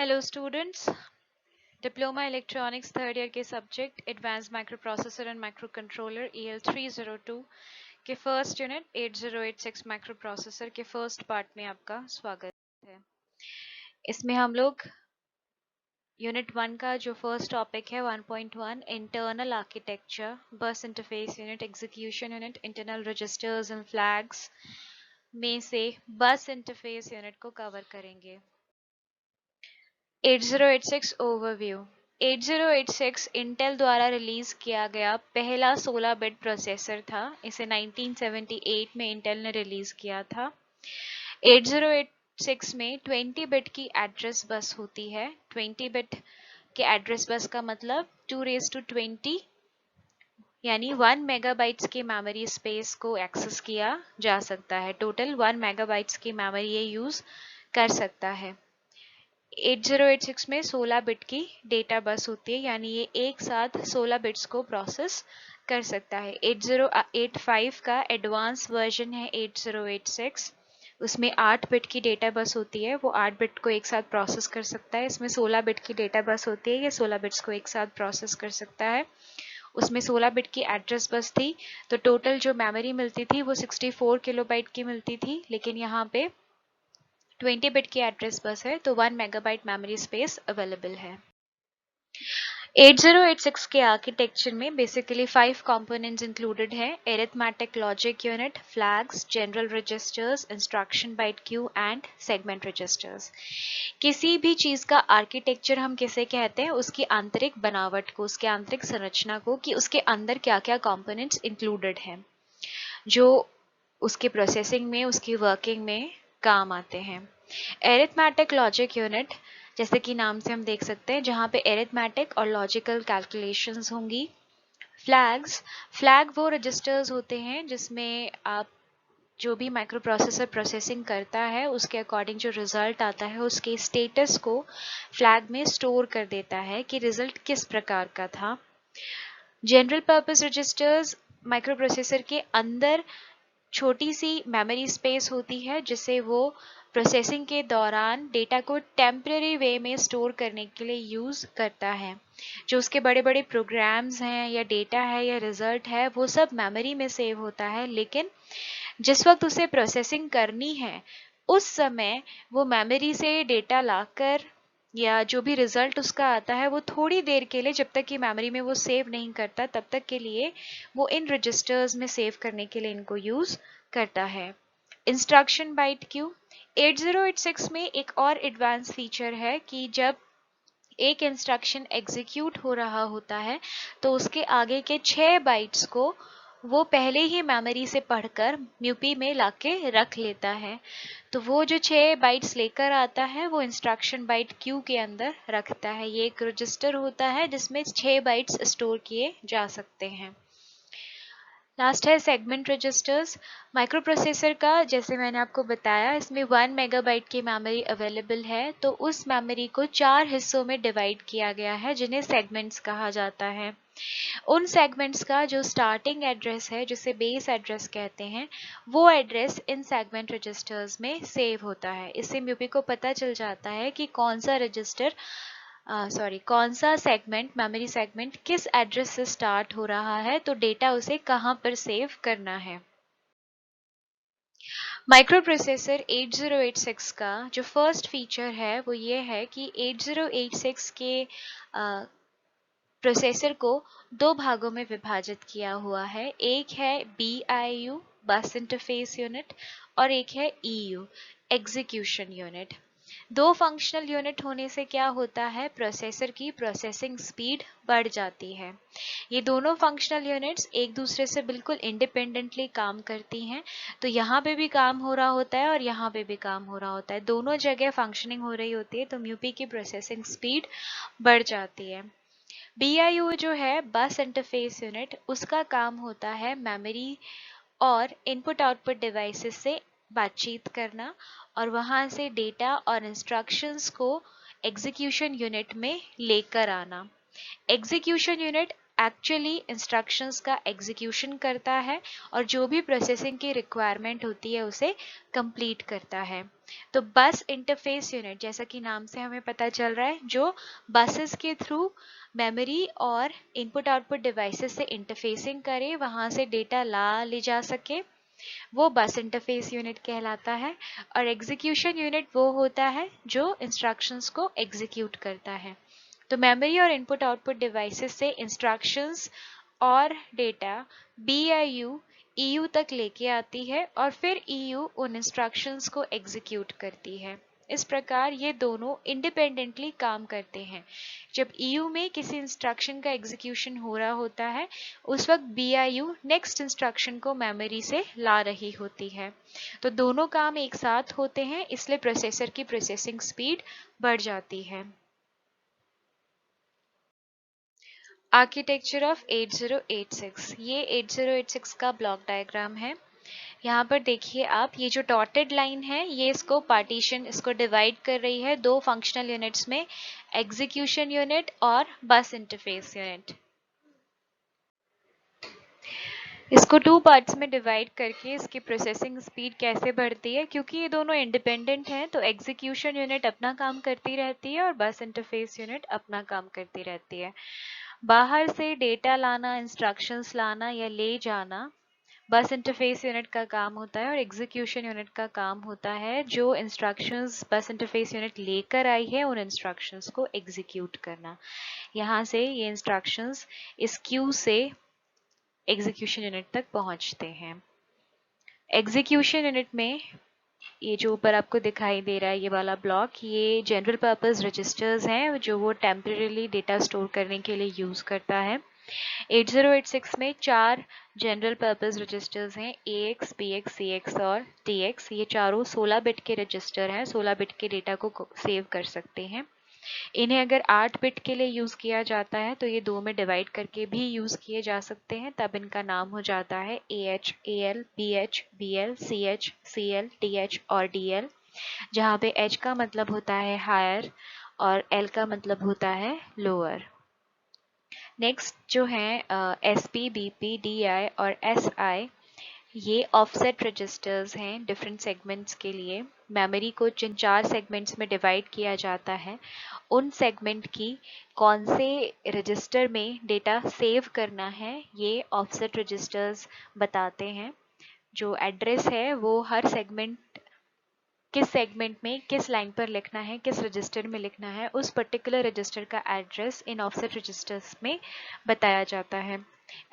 Hello students, diploma electronics third year के subject advance microprocessor and microcontroller EL 302 के first unit 8086 microprocessor के first part में आपका स्वागत है। इसमें हम लोग यूनिट 1 का जो फर्स्ट टॉपिक है 1.1 internal architecture, bus interface unit, execution unit, internal registers and flags में से बस इंटरफेस यूनिट को कवर करेंगे। 8086 ओवरव्यू। 8086 इंटेल द्वारा रिलीज किया गया पहला 16 बिट प्रोसेसर था। इसे 1978 में इंटेल ने रिलीज किया था। 8086 में 20 बिट की एड्रेस बस होती है। 20 बिट के एड्रेस बस का मतलब 2⁻20 यानी 1 मेगाबाइट्स की मेमोरी स्पेस को एक्सेस किया जा सकता है। टोटल 1 मेगाबाइट्स की मेमोरी ये यूज कर सकता है। 8086 में 16 बिट की डेटा बस होती है, यानी ये एक साथ 16 बिट्स को प्रोसेस कर सकता है। 8085 का एडवांस वर्जन है 8086, उसमें 8 बिट की डेटा बस होती है, वो 8 बिट को एक साथ प्रोसेस कर सकता है। इसमें 16 बिट की डेटा बस होती है, ये 16 बिट्स को एक साथ प्रोसेस कर सकता है। उसमें 16 बिट की एड्रेस बस थी, तो टोटल जो मेमोरी मिलती थी वो 64 किलोबाइट की मिलती थी, लेकिन यहाँ पे 20 बिट की एड्रेस बस है तो 1 मेगाबाइट मेमोरी स्पेस अवेलेबल है। 8086 के आर्किटेक्चर में बेसिकली 5 कंपोनेंट्स इंक्लूडेड है: arithmetic logic unit, flags, general registers, instruction byte queue and segment registers. किसी भी चीज का आर्किटेक्चर हम किसे कहते हैं? उसकी आंतरिक बनावट को, उसके आंतरिक संरचना को, कि उसके अंदर क्या क्या कंपोनेंट्स इंक्लूडेड हैं जो उसके प्रोसेसिंग में, उसकी वर्किंग में काम आते हैं। अरिथमेटिक लॉजिक यूनिट, जैसे कि नाम से हम देख सकते हैं, जहाँ पे अरिथमेटिक और लॉजिकल कैलकुलेशंस होंगी। फ्लैग वो रजिस्टर्स होते हैं जिसमें आप जो भी माइक्रो प्रोसेसर प्रोसेसिंग करता है उसके अकॉर्डिंग जो रिजल्ट आता है उसके स्टेटस को फ्लैग में स्टोर कर देता है कि रिजल्ट किस प्रकार का था। General purpose registers microprocessor के अंदर छोटी सी मेमोरी स्पेस होती है जिसे वो प्रोसेसिंग के दौरान डेटा को टेम्पररी वे में स्टोर करने के लिए यूज करता है। जो उसके बड़े बड़े प्रोग्राम्स हैं या डेटा है या रिजल्ट है वो सब मेमोरी में सेव होता है, लेकिन जिस वक्त उसे प्रोसेसिंग करनी है उस समय वो मेमोरी से डेटा लाकर या जो भी रिजल्ट उसका आता है वो थोड़ी देर के लिए, जब तक कि मेमोरी में वो सेव नहीं करता तब तक के लिए वो इन रजिस्टर्स में सेव करने के लिए इनको यूज करता है। Instruction byte Q. 8086 में एक और एडवांस फीचर है कि जब एक इंस्ट्रक्शन एग्जीक्यूट हो रहा होता है तो उसके आगे के 6 बाइट्स को वो पहले ही मेमोरी से पढ़कर म्यूपी में लाके रख लेता है। तो वो जो 6 बाइट्स लेकर आता है वो इंस्ट्रक्शन बाइट क्यू के अंदर रखता है। ये एक रजिस्टर होता है जिसमें 6 बाइट्स स्टोर किए जा सकते हैं। लास्ट है सेगमेंट रजिस्टर्स। माइक्रो प्रोसेसर का, जैसे मैंने आपको बताया, इसमें 1 मेगाबाइट की मेमोरी अवेलेबल है, तो उस मेमोरी को 4 हिस्सों में डिवाइड किया गया है जिन्हें सेगमेंट्स कहा जाता है। उन सेगमेंट्स का जो स्टार्टिंग एड्रेस है जिसे बेस एड्रेस कहते हैं, वो एड्रेस इन सेगमेंट रजिस्टर्स में सेव होता है। इससे म्यूपी को पता चल जाता है कि कौन सा रजिस्टर कौन सा सेगमेंट, मेमोरी सेगमेंट किस एड्रेस से स्टार्ट हो रहा है, तो डेटा उसे कहाँ पर सेव करना है। माइक्रो प्रोसेसर 8086 का जो फर्स्ट फीचर है वो ये है कि 8086 के प्रोसेसर को 2 भागों में विभाजित किया हुआ है। एक है BIU, बस इंटरफेस यूनिट, और एक है EU, execution unit. 2 functional unit होने से क्या होता है? प्रोसेसर की प्रोसेसिंग स्पीड बढ़ जाती है। ये दोनों फंक्शनल यूनिट्स एक दूसरे से बिल्कुल इंडिपेंडेंटली काम करती हैं, तो यहाँ पे भी काम हो रहा होता है और यहाँ पे भी काम हो रहा होता है, दोनों जगह फंक्शनिंग हो रही होती है, तो म्यूपी की प्रोसेसिंग स्पीड बढ़ जाती है। BIU जो है बस इंटरफेस यूनिट, उसका काम होता है मेमोरी और इनपुट आउटपुट डिवाइसेस से बातचीत करना और वहां से डेटा और इंस्ट्रक्शंस को एग्जीक्यूशन यूनिट में लेकर आना। एग्जीक्यूशन यूनिट एक्चुअली इंस्ट्रक्शंस का एग्जीक्यूशन करता है और जो भी प्रोसेसिंग की रिक्वायरमेंट होती है उसे कंप्लीट करता है। तो बस इंटरफेस यूनिट, जैसा कि नाम से हमें पता चल रहा है, जो बसेस के थ्रू मेमोरी और इनपुट आउटपुट डिवाइसेस से इंटरफेसिंग करे, वहां से डेटा ले जा सके, वो बस इंटरफेस यूनिट कहलाता है। और एग्जीक्यूशन यूनिट वो होता है जो इंस्ट्रक्शंस को एग्जीक्यूट करता है। तो मेमोरी और इनपुट आउटपुट डिवाइसेस से इंस्ट्रक्शंस और डेटा BIU EU तक लेके आती है और फिर EU उन इंस्ट्रक्शंस को एग्जीक्यूट करती है। इस प्रकार ये दोनों इंडिपेंडेंटली काम करते हैं। जब EU में किसी इंस्ट्रक्शन का एग्जीक्यूशन हो रहा होता है, उस वक्त BIU नेक्स्ट इंस्ट्रक्शन को मेमोरी से ला रही होती है। तो दोनों काम एक साथ होते हैं, इसलिए प्रोसेसर की प्रोसेसिंग स्पीड बढ़ जाती है। आर्किटेक्चर ऑफ 8086, ये 8086 का ब्लॉक डायग्राम है। यहाँ पर देखिए आप, ये जो डॉटेड लाइन है ये इसको पार्टीशन, इसको डिवाइड कर रही है दो फंक्शनल यूनिट्स में, एग्जीक्यूशन यूनिट और बस इंटरफेस यूनिट। इसको टू पार्ट्स में डिवाइड करके इसकी प्रोसेसिंग स्पीड कैसे बढ़ती है, क्योंकि ये दोनों इंडिपेंडेंट हैं, तो एग्जीक्यूशन यूनिट अपना काम करती रहती है और बस इंटरफेस यूनिट अपना काम करती रहती है। बाहर से डेटा लाना, इंस्ट्रक्शंस लाना या ले जाना बस इंटरफेस यूनिट का काम होता है और एग्जीक्यूशन यूनिट का काम होता है जो इंस्ट्रक्शंस बस इंटरफेस यूनिट लेकर आई है उन इंस्ट्रक्शंस को एग्जीक्यूट करना। यहाँ से ये इंस्ट्रक्शंस इस क्यू से एग्जीक्यूशन यूनिट तक पहुंचते हैं। एग्जीक्यूशन यूनिट में ये जो ऊपर आपको दिखाई दे रहा है ये वाला ब्लॉक, ये जनरल पर्पस रजिस्टर्स हैं जो वो टेम्परेली डेटा स्टोर करने के लिए यूज करता है। 8086 में 4 जनरल पर्पस रजिस्टर्स हैं, AX, BX, CX और TX। ये चारों 16 बिट के रजिस्टर हैं, 16 बिट के डेटा को सेव कर सकते हैं। इन्हें अगर 8 बिट के लिए यूज किया जाता है तो ये 2 में डिवाइड करके भी यूज किए जा सकते हैं, तब इनका नाम हो जाता है AH, AL, BH, BL, CH, CL, TH और DL, जहाँ पे H का मतलब होता है हायर और L का मतलब होता है लोअर। नेक्स्ट जो है SP, BP, DI और SI, ये ऑफसेट रजिस्टर्स हैं डिफरेंट सेगमेंट्स के लिए। मेमोरी को जिन 4 सेगमेंट्स में डिवाइड किया जाता है, उन सेगमेंट की कौन से रजिस्टर में डेटा सेव करना है ये ऑफसेट रजिस्टर्स बताते हैं। जो एड्रेस है वो हर सेगमेंट, किस सेगमेंट में किस लाइन पर लिखना है, किस रजिस्टर में लिखना है, उस पर्टिकुलर रजिस्टर का एड्रेस इन ऑफसेट रजिस्टर्स में बताया जाता है।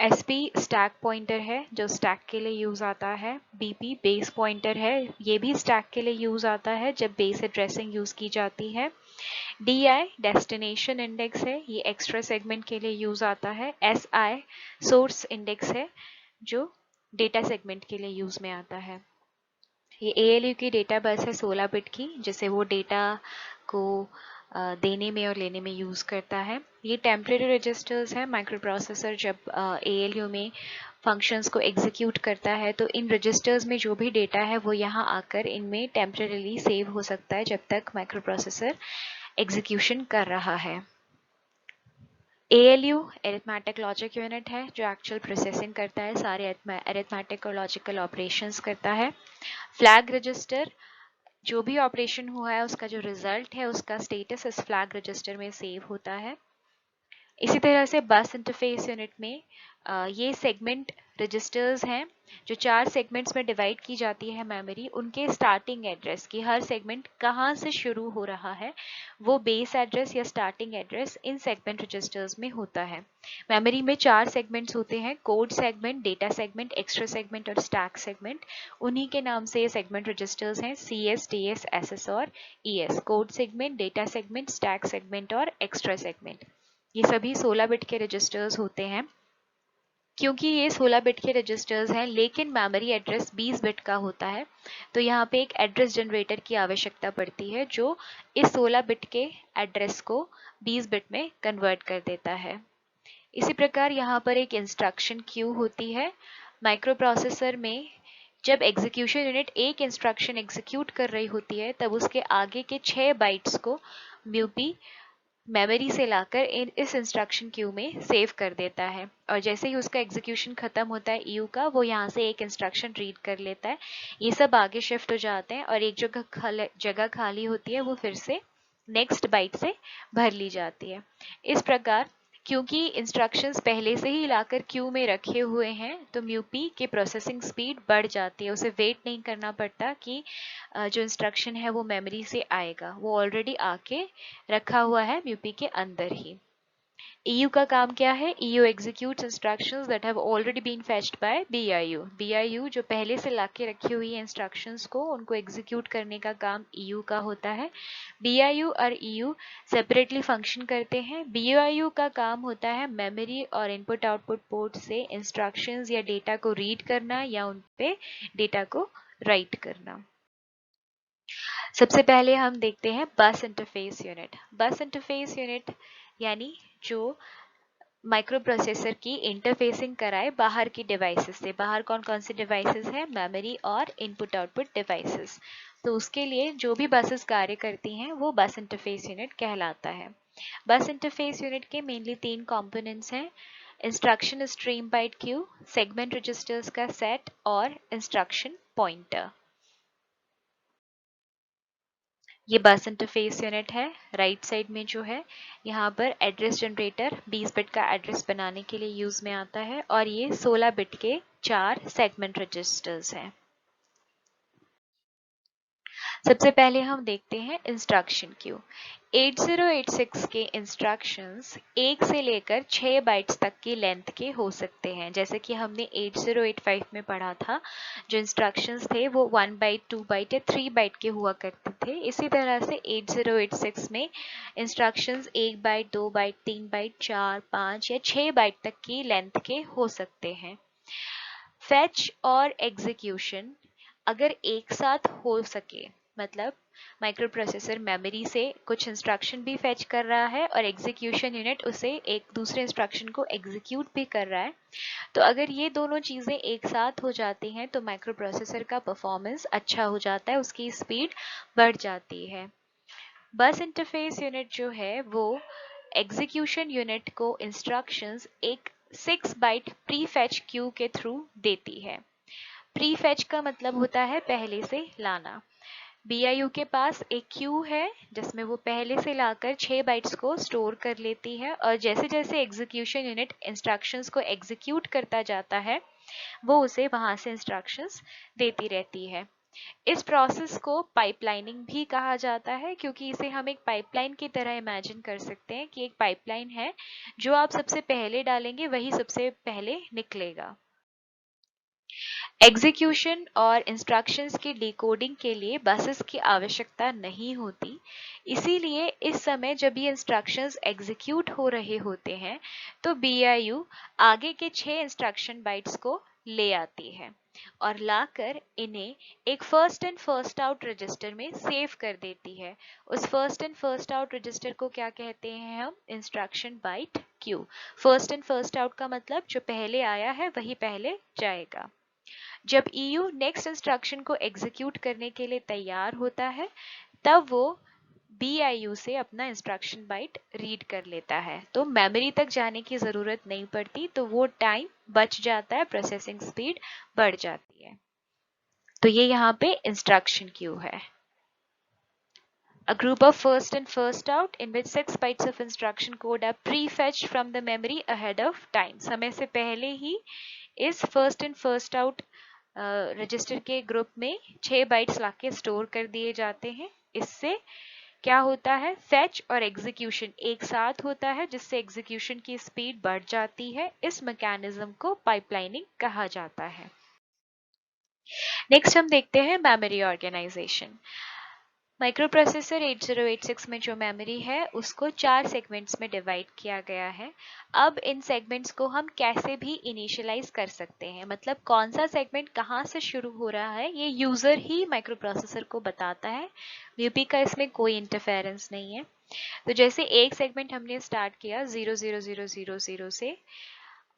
SP स्टैक पॉइंटर है जो स्टैक के लिए यूज आता है। BP बेस पॉइंटर है, ये भी स्टैक के लिए यूज आता है जब बेस एड्रेसिंग यूज की जाती है। DI डेस्टिनेशन इंडेक्स है, ये एक्स्ट्रा सेगमेंट के लिए यूज आता है। SI सोर्स इंडेक्स है जो डेटा सेगमेंट के लिए यूज में आता है। ये ALU की डेटा बस है 16 बिट की, जिसे वो डेटा को देने में और लेने में यूज करता है। ये टेम्परेरी रजिस्टर्स हैं। माइक्रो प्रोसेसर जब ALU में फंक्शंस को एग्जीक्यूट करता है तो इन रजिस्टर्स में जो भी डेटा है वो यहाँ आकर इनमें टेम्परेरीली सेव हो सकता है जब तक माइक्रो प्रोसेसर एग्जीक्यूशन कर रहा है। ALU अरिथमेटिक लॉजिक यूनिट है जो एक्चुअल प्रोसेसिंग करता है, सारे अरिथमेटिक और लॉजिकल ऑपरेशंस करता है। फ्लैग रजिस्टर, जो भी ऑपरेशन हुआ है उसका जो रिजल्ट है उसका स्टेटस इस फ्लैग रजिस्टर में सेव होता है। इसी तरह से बस इंटरफेस यूनिट में ये सेगमेंट रजिस्टर्स हैं जो 4 सेगमेंट्स में डिवाइड की जाती है मेमोरी, उनके स्टार्टिंग एड्रेस की, हर सेगमेंट कहाँ से शुरू हो रहा है वो बेस एड्रेस या स्टार्टिंग एड्रेस इन सेगमेंट रजिस्टर्स में होता है। मेमोरी में 4 सेगमेंट्स होते हैं, code segment, data segment, extra segment और स्टैक सेगमेंट। उन्हीं के नाम से ये सेगमेंट रजिस्टर्स हैं, CS, DS, SS और ES। Code segment, data segment, stack segment और एक्स्ट्रा सेगमेंट, ये सभी 16 बिट के रजिस्टर्स होते हैं। क्योंकि ये 16 बिट के रजिस्टर्स हैं लेकिन मेमोरी एड्रेस 20 बिट का होता है, तो यहाँ पे एक एड्रेस जनरेटर की आवश्यकता पड़ती है जो इस 16 बिट के एड्रेस को 20 बिट में कन्वर्ट कर देता है। इसी प्रकार यहाँ पर एक इंस्ट्रक्शन क्यू होती है। माइक्रो प्रोसेसर में जब एग्जीक्यूशन यूनिट एक इंस्ट्रक्शन एग्जीक्यूट कर रही होती है तब उसके आगे के 6 बाइट्स को MUP मेमोरी से लाकर इस इंस्ट्रक्शन क्यू में सेव कर देता है, और जैसे ही उसका एग्जीक्यूशन खत्म होता है ईयू का, वो यहाँ से एक इंस्ट्रक्शन रीड कर लेता है। ये सब आगे शिफ्ट हो जाते हैं और एक जगह खाली होती है, वो फिर से नेक्स्ट बाइट से भर ली जाती है। इस प्रकार क्योंकि इंस्ट्रक्शंस पहले से ही लाकर क्यू में रखे हुए हैं, तो म्यूपी के प्रोसेसिंग स्पीड बढ़ जाती है। उसे वेट नहीं करना पड़ता कि जो इंस्ट्रक्शन है वो मेमोरी से आएगा, वो ऑलरेडी आके रखा हुआ है म्यूपी के अंदर ही। EU का काम क्या है? EU executes instructions that have already been fetched by BIU. BIU जो पहले से लाके रखी हुई है इंस्ट्रक्शंस को, उनको एग्जीक्यूट करने का काम EU का होता है। BIU और EU सेपरेटली फंक्शन करते हैं। BIU का काम होता है मेमोरी और इनपुट आउटपुट पोर्ट से इंस्ट्रक्शंस या डेटा को रीड करना या उन पे डेटा को राइट करना। सबसे पहले हम देखते हैं बस इंटरफेस यूनिट। बस इंटरफेस यूनिट यानी जो माइक्रो प्रोसेसर की इंटरफेसिंग कराए बाहर की डिवाइसेस से। बाहर कौन कौन से डिवाइसेस हैं? मेमोरी और इनपुट आउटपुट डिवाइसेस। तो उसके लिए जो भी बसेस कार्य करती हैं वो बस इंटरफेस यूनिट कहलाता है। बस इंटरफेस यूनिट के मेनली 3 कंपोनेंट्स हैं: instruction stream byte queue, segment registers का सेट और इंस्ट्रक्शन पॉइंटर। ये बस इंटरफेस यूनिट है। राइट साइड में जो है यहाँ पर एड्रेस जनरेटर 20 बिट का एड्रेस बनाने के लिए यूज में आता है, और ये 16 बिट के 4 सेगमेंट रजिस्टर्स हैं। सबसे पहले हम देखते हैं इंस्ट्रक्शन क्यू। 8086 के इंस्ट्रक्शंस 1 से लेकर 6 बाइट्स तक की लेंथ के हो सकते हैं। जैसे कि हमने 8085 में पढ़ा था, जो इंस्ट्रक्शंस थे वो 1 बाइट, 2 बाइट या 3 बाइट के हुआ करते थे। इसी तरह से 8086 में इंस्ट्रक्शंस 1 बाइट, 2 बाइट, 3 बाइट, 4, 5 या 6 बाइट तक की लेंथ के हो सकते हैं। फेच और एग्जीक्यूशन अगर एक साथ हो सके, मतलब माइक्रो प्रोसेसर मेमोरी से कुछ इंस्ट्रक्शन भी फेच कर रहा है और एग्जीक्यूशन यूनिट उसे एक दूसरे इंस्ट्रक्शन को एग्जीक्यूट भी कर रहा है, तो अगर ये दोनों चीजें एक साथ हो जाती हैं तो माइक्रो प्रोसेसर का परफॉर्मेंस अच्छा हो जाता है, उसकी स्पीड बढ़ जाती है। बस इंटरफेस यूनिट जो है वो एग्जीक्यूशन यूनिट को इंस्ट्रक्शंस एक 6 बाइट प्री फेच क्यू के थ्रू देती है। प्री फेच का मतलब होता है पहले से लाना। BIU के पास एक क्यू है जिसमें वो पहले से लाकर 6 बाइट्स को स्टोर कर लेती है, और जैसे जैसे एग्जीक्यूशन यूनिट इंस्ट्रक्शंस को एग्जीक्यूट करता जाता है वो उसे वहां से इंस्ट्रक्शंस देती रहती है। इस प्रोसेस को पाइपलाइनिंग भी कहा जाता है, क्योंकि इसे हम एक पाइपलाइन की तरह इमेजिन कर सकते हैं कि एक पाइपलाइन है, जो आप सबसे पहले डालेंगे वही सबसे पहले निकलेगा। एग्जीक्यूशन और इंस्ट्रक्शंस की डिकोडिंग के लिए बसेस की आवश्यकता नहीं होती, इसीलिए इस समय जब ये इंस्ट्रक्शंस एग्जीक्यूट हो रहे होते हैं तो BIU आगे के 6 इंस्ट्रक्शन बाइट्स को ले आती है और लाकर इन्हें एक first and first out register में सेव कर देती है। उस first and first out register को क्या कहते हैं हम? Instruction byte queue. First and first out का मतलब जो पहले आया है वही पहले जाएगा। जब EU नेक्स्ट इंस्ट्रक्शन को एग्जीक्यूट करने के लिए तैयार होता है तब वो BIU से अपना इंस्ट्रक्शन बाइट रीड कर लेता है, तो मेमोरी तक जाने की जरूरत नहीं पड़ती, तो वो टाइम बच जाता है, प्रोसेसिंग स्पीड बढ़ जाती है। तो ये यहाँ पे इंस्ट्रक्शन क्यू है। A group of first and first out in which 6 bytes of instruction code are prefetched from the memory ahead of time. समय से पहले ही इस first and first out register के ग्रुप में 6 बाइट्स लाके स्टोर कर दिए जाते हैं। इससे क्या होता है? फेच और एग्जीक्यूशन एक साथ होता है, जिससे एग्जीक्यूशन की स्पीड बढ़ जाती है। इस मैकेनिज्म को पाइपलाइनिंग कहा जाता है। नेक्स्ट हम देखते हैं मेमोरी ऑर्गेनाइजेशन। माइक्रोप्रोसेसर 8086 में जो मेमोरी है उसको 4 सेगमेंट्स में डिवाइड किया गया है। अब इन सेगमेंट्स को हम कैसे भी इनिशियलाइज कर सकते हैं, मतलब कौन सा सेगमेंट कहाँ से शुरू हो रहा है ये यूजर ही माइक्रोप्रोसेसर को बताता है। म्यूपी का इसमें कोई इंटरफेरेंस नहीं है। तो जैसे एक सेगमेंट हमने स्टार्ट किया 00000 से,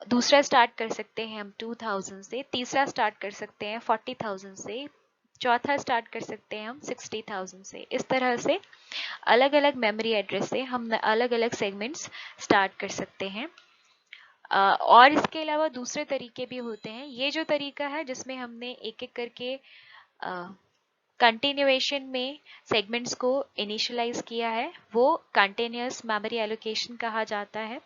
दूसरा स्टार्ट कर सकते हैं हम 2000 से, तीसरा स्टार्ट कर सकते हैं 40,000 से, चौथा स्टार्ट कर सकते हैं हम 60,000 से। इस तरह से अलग अलग मेमोरी एड्रेस से हम अलग अलग सेगमेंट्स स्टार्ट कर सकते हैं। और इसके अलावा दूसरे तरीके भी होते हैं। ये जो तरीका है जिसमें हमने एक एक करके कंटिन्यूएशन में सेगमेंट्स को इनिशियलाइज किया है, वो कंटिन्यूअस मेमोरी एलोकेशन कहा जाता है।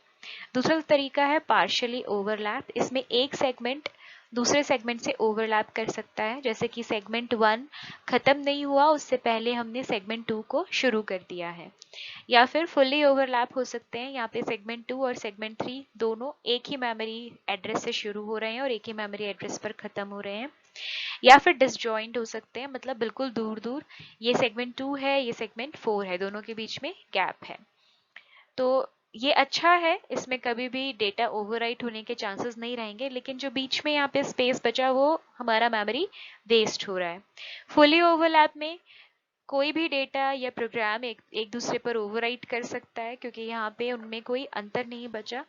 दूसरा तरीका है पार्शियली ओवरलैप। इसमें एक सेगमेंट दूसरे सेगमेंट से ओवरलैप कर सकता है, जैसे कि सेगमेंट 1 खत्म नहीं हुआ, उससे पहले हमने सेगमेंट 2 को शुरू कर दिया है। या फिर फुल्ली ओवरलैप हो सकते हैं, यहाँ पे सेगमेंट 2 और सेगमेंट 3 दोनों एक ही मेमोरी एड्रेस से शुरू हो रहे हैं और एक ही मेमोरी एड्रेस पर खत्म हो रहे हैं। या फिर डिसजॉइंट हो सकते हैं, मतलब बिल्कुल दूर दूर, ये सेगमेंट 2 है, ये सेगमेंट 4 है, दोनों के बीच में गैप है। तो ये अच्छा है, इसमें कभी भी डेटा ओवरराइट होने के चांसेस नहीं रहेंगे, लेकिन जो बीच में यहाँ पे स्पेस बचा वो हमारा मेमोरी वेस्ट हो रहा है। फुली ओवरलैप में कोई भी डेटा या प्रोग्राम एक दूसरे पर ओवरराइट कर सकता है, क्योंकि यहाँ पे उनमें कोई अंतर नहीं बचा,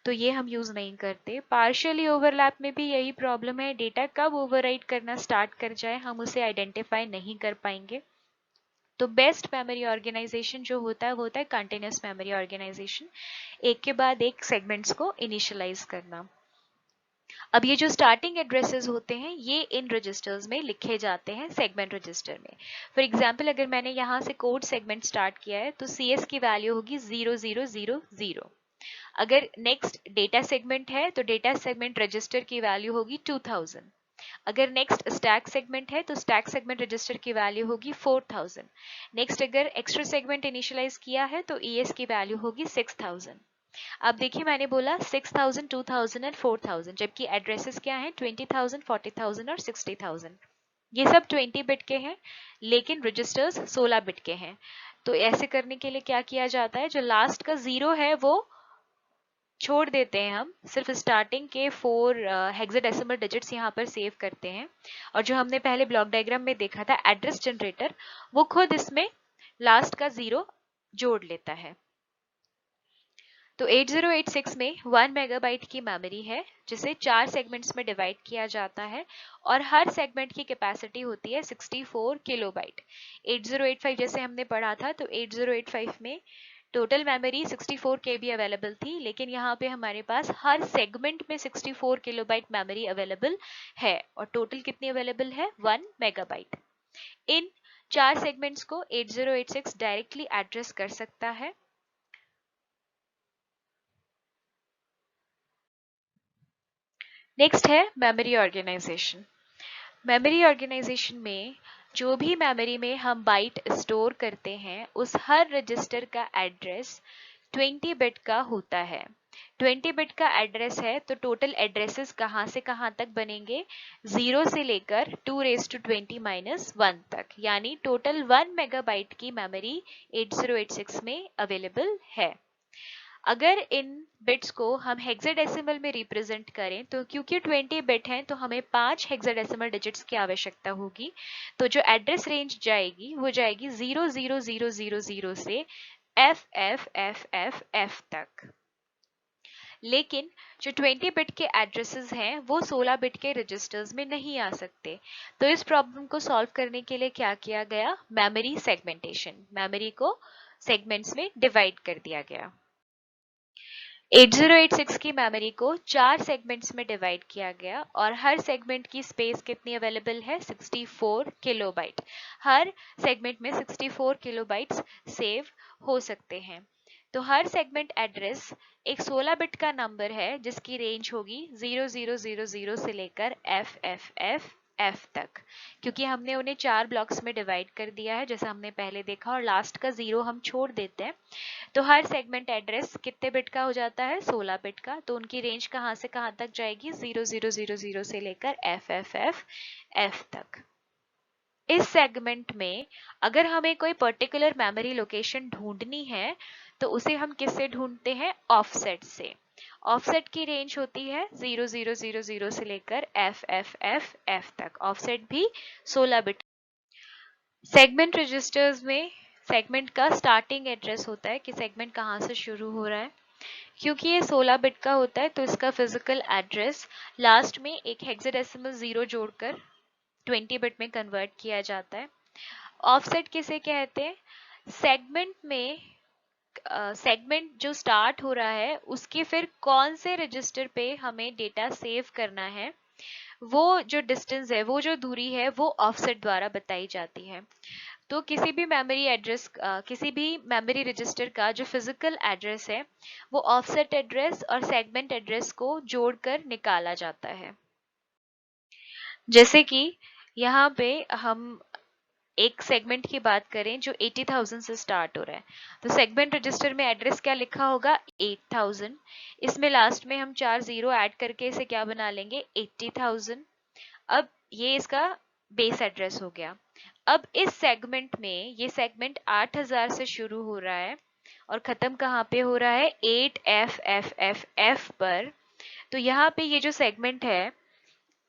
तो ये हम यूज नहीं करते। पार्शियली ओवरलैप में भी यही प्रॉब्लम है, डेटा कब ओवरराइट करना स्टार्ट कर जाए हम उसे आइडेंटिफाई नहीं कर पाएंगे। तो बेस्ट मेमोरी ऑर्गेनाइजेशन जो होता है वो होता है कंटिन्यूअस मेमोरी ऑर्गेनाइजेशन, एक के बाद एक सेगमेंट्स को इनिशियलाइज करना। अब ये जो स्टार्टिंग एड्रेसेस होते हैं ये इन रजिस्टर्स में लिखे जाते हैं सेगमेंट रजिस्टर में। फॉर एग्जांपल अगर मैंने यहाँ से कोड सेगमेंट स्टार्ट किया है तो CS की वैल्यू होगी 0000। अगर नेक्स्ट डेटा सेगमेंट है तो डेटा सेगमेंट रजिस्टर की वैल्यू होगी 2000। अगर नेक्स्ट स्टैक सेगमेंट है तो स्टैक सेगमेंट रजिस्टर की वैल्यू होगी 4000। नेक्स्ट अगर एक्स्ट्रा सेगमेंट इनिशियलाइज किया है तो ES की वैल्यू होगी 6000। अब देखिए मैंने बोला 6000, 2000 एंड 4000, जबकि एड्रेसेस क्या हैं 20,000, 40,000 और 60,000। ये सब 20 बिट के हैं, लेकिन रजिस्टर्स 16 बिट के हैं। तो ऐसे करने के लिए क्या किया जाता है, जो लास्ट का 0 है वो छोड़ देते हैं, हम सिर्फ स्टार्टिंग के 4 हेक्साडेसिमल डिजिट्स यहाँ पर सेव करते हैं। और जो हमने पहले ब्लॉक डायग्राम में देखा था एड्रेस जनरेटर, वो खुद इसमें लास्ट का 0 जोड़ लेता है। तो 8086 में 1 मेगाबाइट की मेमोरी है, जिसे 4 सेगमेंट्स में डिवाइड किया जाता है और हर सेगमेंट की कैपेसिटी होती है 64 किलोबाइट। 8085 जैसे हमने पढ़ा था, तो 8085 में टोटल मेमोरी 64 KB अवेलेबल थी, लेकिन यहाँ पे हमारे पास हर सेगमेंट में 64 किलोबाइट मेमोरी अवेलेबल है और टोटल कितनी अवेलेबल है 1 मेगाबाइट। इन 4 सेगमेंट्स को 8086 डायरेक्टली एड्रेस कर सकता है। नेक्स्ट है मेमोरी ऑर्गेनाइजेशन। मेमोरी ऑर्गेनाइजेशन में जो भी मेमोरी में हम बाइट स्टोर करते हैं उस हर रजिस्टर का एड्रेस 20 बिट का होता है। 20 बिट का एड्रेस है तो टोटल एड्रेसेस कहाँ से कहाँ तक बनेंगे, 0 से लेकर 2⁻⁻1 तक, यानी टोटल 1 मेगाबाइट की मेमोरी 8086 में अवेलेबल है। अगर इन बिट्स को हम हेक्साडेसिमल में रिप्रेजेंट करें तो क्योंकि 20 बिट हैं तो हमें 5 हेक्साडेसिमल डिजिट्स की आवश्यकता होगी। तो जो एड्रेस रेंज जाएगी वो जाएगी 00000 से FFFFF तक। लेकिन जो 20 बिट के एड्रेसेस हैं वो 16 बिट के रजिस्टर्स में नहीं आ सकते। तो इस प्रॉब्लम को सॉल्व करने के लिए क्या किया गया, मेमोरी सेगमेंटेशन, मेमोरी को सेगमेंट्स में डिवाइड कर दिया गया। 8086 की मेमोरी को 4 सेगमेंट्स में डिवाइड किया गया और हर सेगमेंट की स्पेस कितनी अवेलेबल है 64 किलोबाइट। हर सेगमेंट में 64 किलोबाइट्स सेव हो सकते हैं। तो हर सेगमेंट एड्रेस एक 16 बिट का नंबर है जिसकी रेंज होगी 0000 से लेकर FFFF तक। क्योंकि हमने उन्हें 4 ब्लॉक्स में डिवाइड कर दिया है जैसा हमने पहले देखा, और लास्ट का 0 हम छोड़ देते हैं, तो हर सेगमेंट एड्रेस कितने बिट का हो जाता है 16 बिट का। तो उनकी रेंज कहाँ से कहाँ तक जाएगी 0000 से लेकर FFFF तक। इस सेगमेंट में अगर हमें कोई पर्टिकुलर मेमोरी लोकेशन ढूंढनी है तो उसे हम किससे ढूंढते हैं, ऑफसेट से। ऑफसेट की रेंज होती है 0000 से लेकर FFFF तक। ऑफसेट भी 16 बिट। सेगमेंट रजिस्टर्स में सेगमेंट का स्टार्टिंग एड्रेस होता है कि सेगमेंट कहाँ से शुरू हो रहा है। क्योंकि ये 16 बिट का होता है तो इसका फिजिकल एड्रेस लास्ट में एक हेक्साडेसिमल 0 जोड़कर 20 बिट में कन्वर्ट किया जाता है। ऑफसेट किसे कहते हैं? सेगमेंट में सेगमेंट जो स्टार्ट हो रहा है उसके फिर कौन से रजिस्टर पे हमें डेटा सेव करना है, वो जो डिस्टेंस है, वो जो दूरी है, वो ऑफसेट द्वारा बताई जाती है। तो किसी भी मेमोरी एड्रेस, किसी भी मेमोरी रजिस्टर का जो फिजिकल एड्रेस है वो ऑफसेट एड्रेस और सेगमेंट एड्रेस को जोड़कर निकाला जाता है। जैसे कि यहाँ पे हम एक सेगमेंट की बात करें जो 80,000 से स्टार्ट हो रहा है, तो सेगमेंट रजिस्टर में एड्रेस क्या लिखा होगा? 8000। इसमें लास्ट में हम 4 जीरो ऐड करके इसे क्या बना लेंगे? 80,000। अब ये इसका बेस एड्रेस हो गया। अब इस सेगमेंट में, ये सेगमेंट 8000 से शुरू हो रहा है और खत्म कहाँ पे हो रहा है? 8FFFF पर। तो यहाँ पे ये जो सेगमेंट है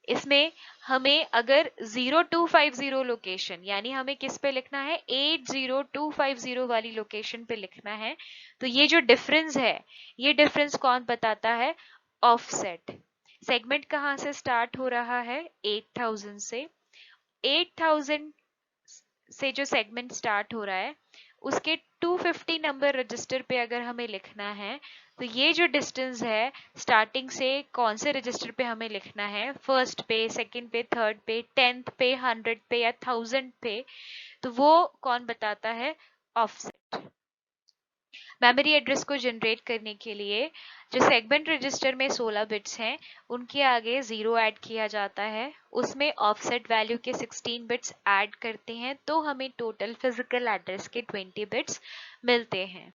इसमें हमें अगर 0250 लोकेशन, यानी हमें किस पे लिखना है? 80250 वाली लोकेशन पे लिखना है, तो ये जो डिफरेंस है, ये डिफरेंस कौन बताता है? ऑफसेट। सेगमेंट कहाँ से स्टार्ट हो रहा है? 8000 से। 8000 से जो सेगमेंट स्टार्ट हो रहा है उसके 250 नंबर रजिस्टर पे अगर हमें लिखना है, तो ये जो डिस्टेंस है स्टार्टिंग से कौन से रजिस्टर पे हमें लिखना है, फर्स्ट पे, सेकंड पे, थर्ड पे, 10th पे, 100 पे या 1000 पे, तो वो कौन बताता है? ऑफसेट। मेमोरी एड्रेस को जनरेट करने के लिए जो सेगमेंट रजिस्टर में 16 बिट्स हैं उनके आगे 0 ऐड किया जाता है, उसमें ऑफसेट वैल्यू के 16 बिट्स ऐड करते हैं, तो हमें टोटल फिजिकल एड्रेस के 20 बिट्स मिलते हैं।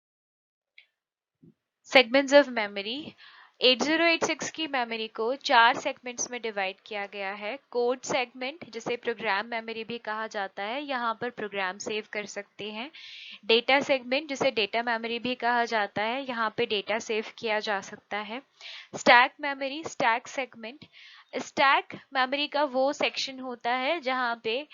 Segments of memory. 8086 की मेमोरी को 4 सेगमेंट्स में डिवाइड किया गया है। कोड सेगमेंट, जिसे प्रोग्राम मेमोरी भी कहा जाता है, यहाँ पर प्रोग्राम सेव कर सकते हैं। डेटा सेगमेंट, जिसे डेटा मेमोरी भी कहा जाता है, यहाँ पे डेटा सेव किया जा सकता है। Stack memory, stack segment, stack memory का वो सेक्शन होता है जहाँ पे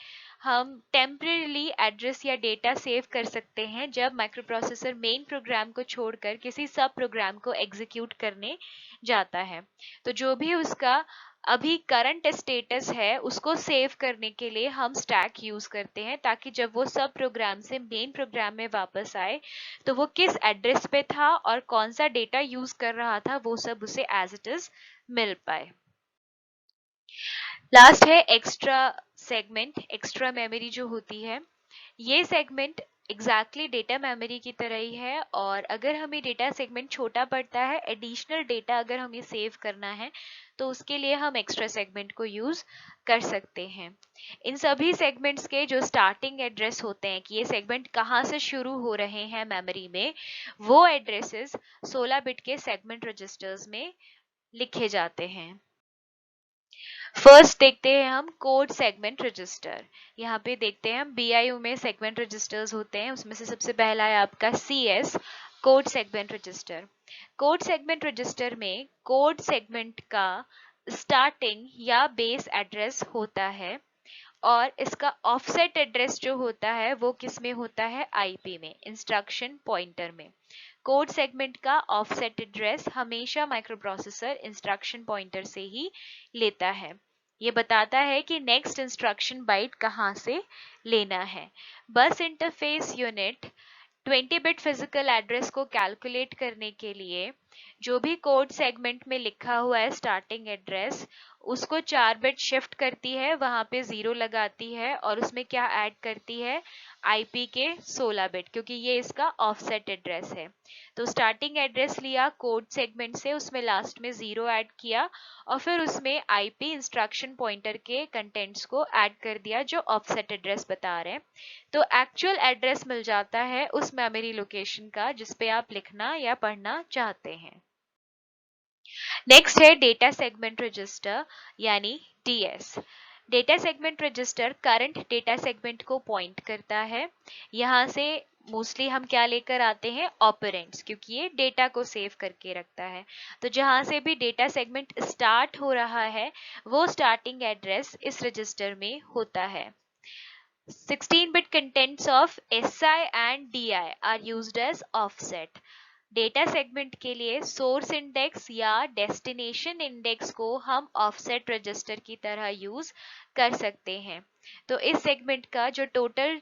हम टेम्परेली एड्रेस या डेटा सेव कर सकते हैं जब माइक्रो प्रोसेसर मेन प्रोग्राम को छोड़कर किसी सब प्रोग्राम को एग्जीक्यूट करने जाता है। तो जो भी उसका अभी करंट स्टेटस है उसको सेव करने के लिए हम स्टैक यूज करते हैं, ताकि जब वो सब प्रोग्राम से मेन प्रोग्राम में वापस आए तो वो किस एड्रेस पे था और कौन सा डेटा यूज कर रहा था वो सब उसे एज इट इज मिल पाए। लास्ट है एक्स्ट्रा सेगमेंट, एक्स्ट्रा मेमोरी जो होती है। ये सेगमेंट एग्जैक्टली डेटा मेमोरी की तरह ही है, और अगर हमें डेटा सेगमेंट छोटा पड़ता है, एडिशनल डेटा अगर हमें सेव करना है, तो उसके लिए हम एक्स्ट्रा सेगमेंट को यूज कर सकते हैं। इन सभी सेगमेंट्स के जो स्टार्टिंग एड्रेस होते हैं कि ये सेगमेंट कहाँ से शुरू हो रहे हैं मेमोरी में, वो एड्रेसेस 16 बिट के सेगमेंट रजिस्टर्स में लिखे जाते हैं। फर्स्ट देखते हैं हम कोड सेगमेंट रजिस्टर। यहाँ पे देखते हैं हम BIO में सेगमेंट रजिस्टर्स होते हैं, उसमें से सबसे पहला है आपका CS, code segment register. Code segment register में कोड सेगमेंट का स्टार्टिंग या बेस एड्रेस होता है, और इसका ऑफसेट एड्रेस जो होता है वो किस में होता है? IP में, इंस्ट्रक्शन पॉइंटर में। कोड सेगमेंट का ऑफसेट एड्रेस हमेशा माइक्रोप्रोसेसर इंस्ट्रक्शन पॉइंटर से ही लेता है। ये बताता है कि नेक्स्ट इंस्ट्रक्शन बाइट कहाँ से लेना है। Bus interface unit 20 bit physical address को कैलकुलेट करने के लिए जो भी कोड सेगमेंट में लिखा हुआ है स्टार्टिंग एड्रेस, उसको 4 बिट शिफ्ट करती है, वहां पे 0 लगाती है और उसमें क्या ऐड करती है? IP के 16 बिट, क्योंकि ये इसका ऑफसेट एड्रेस है। तो स्टार्टिंग एड्रेस लिया कोड सेगमेंट से, उसमें लास्ट में 0 ऐड किया और फिर उसमें IP इंस्ट्रक्शन पॉइंटर के कंटेंट्स को ऐड कर दिया जो ऑफसेट एड्रेस बता रहे हैं। तो एक्चुअल एड्रेस मिल जाता है उस मेमोरी लोकेशन का जिस पे आप लिखना या पढ़ना चाहते हैं। नेक्स्ट है डेटा सेगमेंट रजिस्टर यानी DS। Data segment register current data segment को पॉइंट करता है। यहाँ से मोस्टली हम क्या लेकर आते हैं? ऑपरेंड्स, क्योंकि ये डेटा को सेव करके रखता है। तो जहां से भी डेटा सेगमेंट स्टार्ट हो रहा है वो स्टार्टिंग एड्रेस इस रजिस्टर में होता है। 16-bit contents of SI and DI are used as offset. Data segment के लिए सोर्स इंडेक्स या डेस्टिनेशन इंडेक्स को हम ऑफसेट रजिस्टर की तरह यूज कर सकते हैं। तो इस सेगमेंट का जो टोटल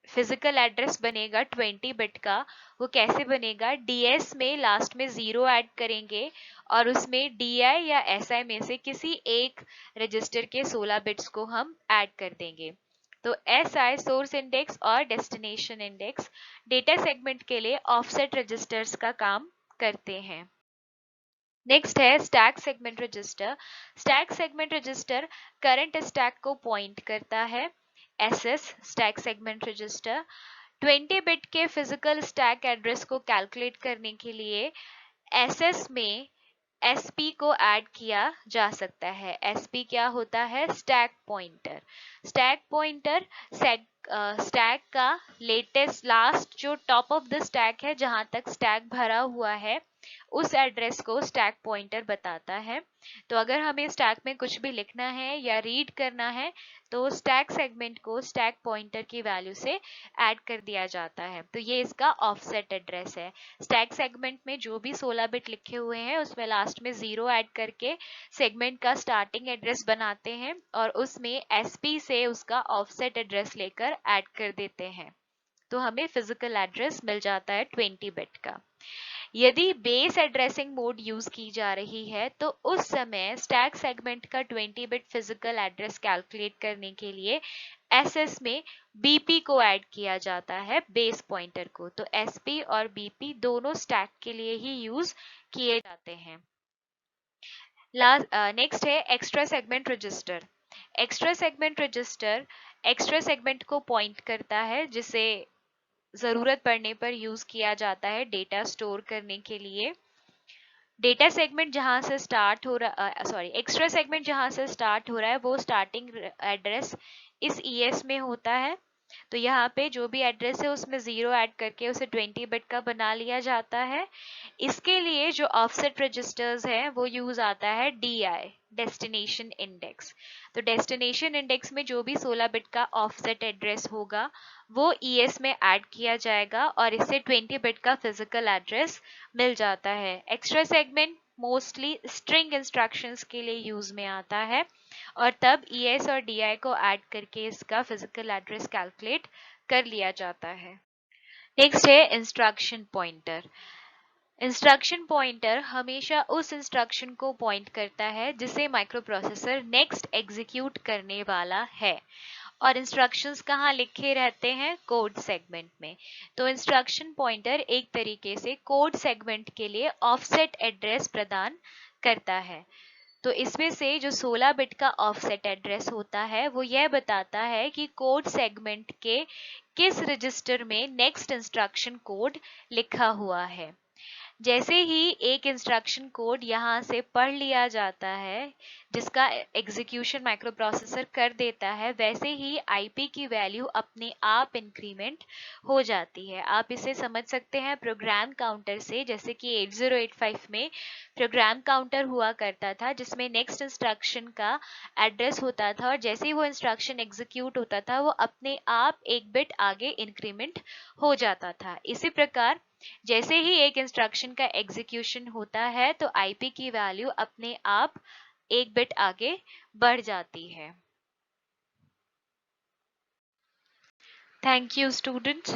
फिजिकल एड्रेस बनेगा 20 बिट का, वो कैसे बनेगा, डीएस में लास्ट में 0 ऐड करेंगे और उसमें डीआई या एसआई में से किसी एक रजिस्टर के 16 बिट्स को हम ऐड कर देंगे। तो एसआई सोर्स इंडेक्स और डेस्टिनेशन इंडेक्स डेटा सेगमेंट के लिए ऑफसेट रजिस्टर्स का काम करते हैं। नेक्स्ट है stack segment register. Stack segment register current stack को पॉइंट करता है। SS stack segment register 20 bit के फिजिकल स्टैक एड्रेस को कैलकुलेट करने के लिए एसएस में एसपी को ऐड किया जा सकता है। एसपी क्या होता है, stack pointer. Stack pointer stack का लेटेस्ट लास्ट जो टॉप ऑफ द स्टैक है, जहां तक स्टैक भरा हुआ है, उस एड्रेस को स्टैक पॉइंटर बताता है। तो अगर हमें स्टैक में कुछ भी लिखना है या रीड करना है तो स्टैक सेगमेंट को स्टैक पॉइंटर की वैल्यू से ऐड कर दिया जाता है। तो ये इसका ऑफसेट एड्रेस है। स्टैक सेगमेंट में जो भी 16 बिट लिखे हुए हैं उसमें लास्ट में 0 ऐड करके सेगमेंट का स्टार्टिंग एड्रेस बनाते हैं और उसमें एसपी से उसका ऑफसेट एड्रेस लेकर ऐड कर देते हैं। तो हमें फिजिकल एड्रेस मिल जाता है 20 बिट का। यदि बेस एड्रेसिंग मोड यूज की जा रही है तो उस समय स्टैक सेगमेंट का 20 बिट फिजिकल एड्रेस कैलकुलेट करने के लिए एसएस में बीपी को ऐड किया जाता है बेस पॉइंटर को। तो एसपी और बीपी दोनों स्टैक के लिए ही यूज किए जाते हैं। नेक्स्ट है extra segment register. Extra segment register extra segment को पॉइंट करता है जिसे जरूरत पड़ने पर यूज किया जाता है डेटा स्टोर करने के लिए। डेटा सेगमेंट जहां से स्टार्ट हो रहा एक्स्ट्रा सेगमेंट जहां से स्टार्ट हो रहा है वो स्टार्टिंग एड्रेस इस ईएस में होता है। तो यहाँ पे जो भी एड्रेस है उसमें 0 ऐड करके उसे 20 बिट का बना लिया जाता है। इसके लिए जो ऑफसेट रजिस्टर्स है वो यूज आता है डीआई डेस्टिनेशन इंडेक्स। तो डेस्टिनेशन इंडेक्स में जो भी 16 बिट का ऑफसेट एड्रेस होगा वो ईएस में ऐड किया जाएगा और इससे 20 बिट का फिजिकल एड्रेस मिल जाता है। Extra segment mostly string instructions के लिए यूज में आता है और तब ईएस और डीआई को ऐड करके इसका फिजिकल एड्रेस कैलकुलेट कर लिया जाता है। नेक्स्ट है इंस्ट्रक्शन पॉइंटर। इंस्ट्रक्शन पॉइंटर हमेशा उस इंस्ट्रक्शन को पॉइंट करता है जिसे माइक्रो प्रोसेसर नेक्स्ट एग्जीक्यूट करने वाला है। और इंस्ट्रक्शंस कहाँ लिखे रहते हैं, कोड सेगमेंट में। तो इंस्ट्रक्शन पॉइंटर एक तरीके से कोड सेगमेंट के लिए ऑफसेट एड्रेस प्रदान करता है। तो इसमें से जो 16 बिट का ऑफसेट एड्रेस होता है वो यह बताता है कि कोड सेगमेंट के किस रजिस्टर में नेक्स्ट इंस्ट्रक्शन कोड लिखा हुआ है। जैसे ही एक इंस्ट्रक्शन कोड यहाँ से पढ़ लिया जाता है जिसका एग्जीक्यूशन माइक्रो प्रोसेसर कर देता है, वैसे ही आईपी की वैल्यू अपने आप इंक्रीमेंट हो जाती है। आप इसे समझ सकते हैं प्रोग्राम काउंटर से, जैसे कि 8085 में प्रोग्राम काउंटर हुआ करता था जिसमें नेक्स्ट इंस्ट्रक्शन का एड्रेस होता था और जैसे ही वो इंस्ट्रक्शन एग्जीक्यूट होता था वो अपने आप एक बिट आगे इंक्रीमेंट हो जाता था। इसी प्रकार जैसे ही एक इंस्ट्रक्शन का एग्जीक्यूशन होता है तो आईपी की वैल्यू अपने आप एक बिट आगे बढ़ जाती है। Thank you students.